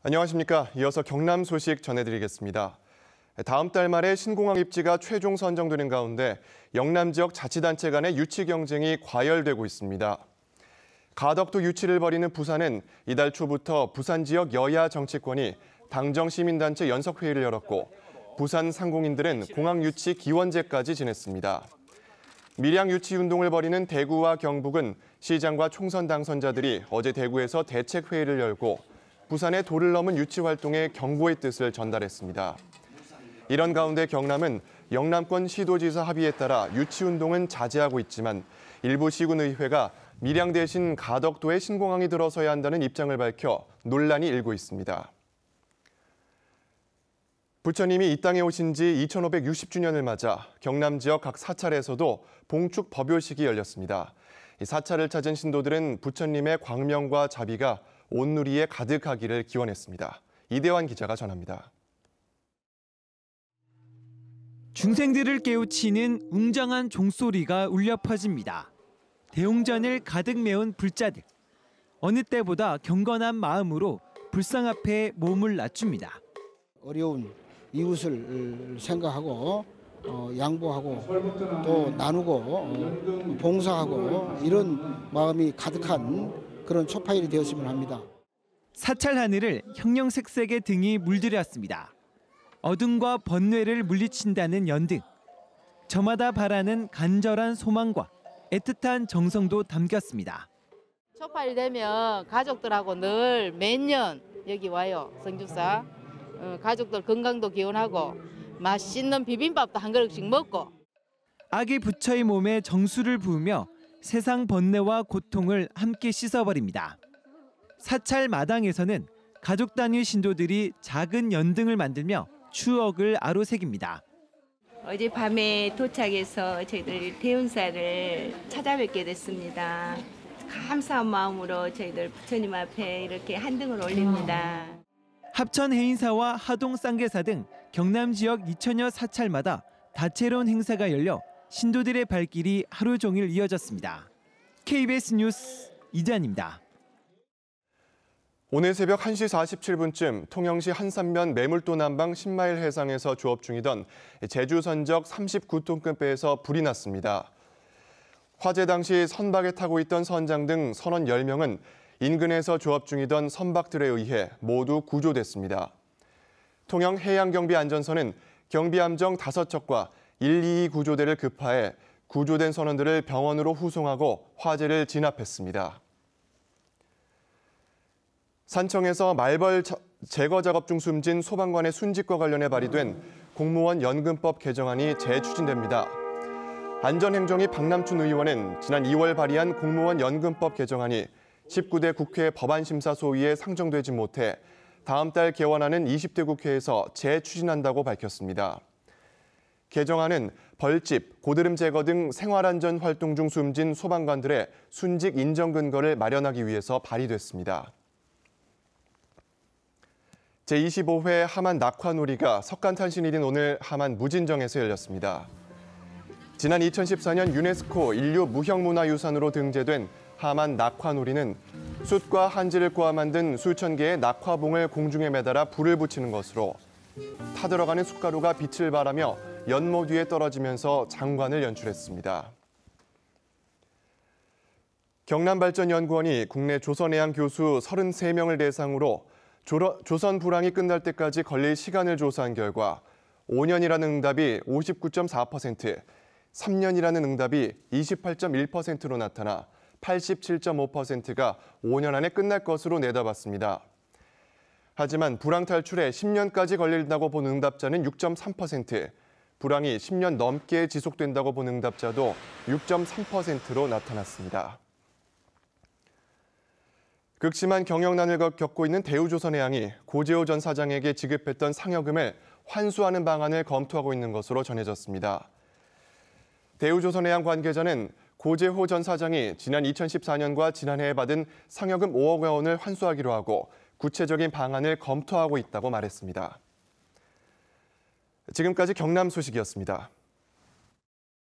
안녕하십니까. 이어서 경남 소식 전해드리겠습니다. 다음 달 말에 신공항 입지가 최종 선정되는 가운데 영남 지역 자치단체 간의 유치 경쟁이 과열되고 있습니다. 가덕도 유치를 벌이는 부산은 이달 초부터 부산 지역 여야 정치권이 당정 시민단체 연석회의를 열었고 부산 상공인들은 공항 유치 기원제까지 지냈습니다. 밀양 유치 운동을 벌이는 대구와 경북은 시장과 총선 당선자들이 어제 대구에서 대책회의를 열고 부산의 도를 넘은 유치 활동에 경고의 뜻을 전달했습니다. 이런 가운데 경남은 영남권 시도지사 합의에 따라 유치 운동은 자제하고 있지만 일부 시군의회가 밀양 대신 가덕도에 신공항이 들어서야 한다는 입장을 밝혀 논란이 일고 있습니다. 부처님이 이 땅에 오신 지 2560주년을 맞아 경남 지역 각 사찰에서도 봉축 법요식이 열렸습니다. 이 사찰을 찾은 신도들은 부처님의 광명과 자비가 온누리에 가득하기를 기원했습니다. 이대환 기자가 전합니다. 중생들을 깨우치는 웅장한 종소리가 울려 퍼집니다. 대웅전을 가득 메운 불자들. 어느 때보다 경건한 마음으로 불상 앞에 몸을 낮춥니다. 어려운 이웃을 생각하고 양보하고 또 나누고 봉사하고 이런 마음이 가득한 그런 초파일이 되었으면 합니다. 사찰 하늘을 형형색색의 등이 물들였습니다. 어둠과 번뇌를 물리친다는 연등. 저마다 바라는 간절한 소망과 애틋한 정성도 담겼습니다. 초파일 되면 가족들하고 늘 매년 여기 와요. 성주사. 가족들 건강도 기원하고 맛있는 비빔밥도 한 그릇씩 먹고. 아기 부처의 몸에 정수를 부으며 세상 번뇌와 고통을 함께 씻어버립니다. 사찰 마당에서는 가족 단위 신도들이 작은 연등을 만들며 추억을 아로새깁니다. 어젯밤에 도착해서 저희들 대운사를 찾아뵙게 됐습니다. 감사한 마음으로 저희들 부처님 앞에 이렇게 한 등을 올립니다. 합천 해인사와 하동 쌍계사 등 경남 지역 2000여 사찰마다 다채로운 행사가 열려 신도들의 발길이 하루 종일 이어졌습니다. KBS 뉴스 이재환입니다. 오늘 새벽 1시 47분쯤 통영시 한산면 매물도 남방 10마일 해상에서 조업 중이던 제주 선적 39톤급 배에서 불이 났습니다. 화재 당시 선박에 타고 있던 선장 등 선원 10명은 인근에서 조업 중이던 선박들에 의해 모두 구조됐습니다. 통영 해양경비안전서는 경비함정 5척과 122 구조대를 급파해 구조된 선원들을 병원으로 후송하고 화재를 진압했습니다. 산청에서 말벌 제거 작업 중 숨진 소방관의 순직과 관련해 발의된 공무원 연금법 개정안이 재추진됩니다. 안전행정위 박남춘 의원은 지난 2월 발의한 공무원 연금법 개정안이 19대 국회 법안심사소위에 상정되지 못해 다음 달 개원하는 20대 국회에서 재추진한다고 밝혔습니다. 개정안은 벌집, 고드름 제거 등 생활안전 활동 중 숨진 소방관들의 순직 인정 근거를 마련하기 위해서 발의됐습니다. 제25회 하만 낙화놀이가 석간탄신일인 오늘 하만 무진정에서 열렸습니다. 지난 2014년 유네스코 인류 무형문화유산으로 등재된 하만 낙화놀이는 숯과 한지를 꼬아 만든 수천 개의 낙화봉을 공중에 매달아 불을 붙이는 것으로 타들어가는 숯가루가 빛을 발하며 연못 위에 떨어지면서 장관을 연출했습니다. 경남발전연구원이 국내 조선해양 교수 33명을 대상으로 조선 불황이 끝날 때까지 걸릴 시간을 조사한 결과 5년이라는 응답이 59.4%, 3년이라는 응답이 28.1%로 나타나 87.5%가 5년 안에 끝날 것으로 내다봤습니다. 하지만 불황 탈출에 10년까지 걸린다고 본 응답자는 6.3%, 불황이 10년 넘게 지속된다고 본 응답자도 6.3%로 나타났습니다. 극심한 경영난을 겪고 있는 대우조선해양이 고재호 전 사장에게 지급했던 상여금을 환수하는 방안을 검토하고 있는 것으로 전해졌습니다. 대우조선해양 관계자는 고재호 전 사장이 지난 2014년과 지난해에 받은 상여금 5억 원을 환수하기로 하고 구체적인 방안을 검토하고 있다고 말했습니다. 지금까지 경남 소식이었습니다.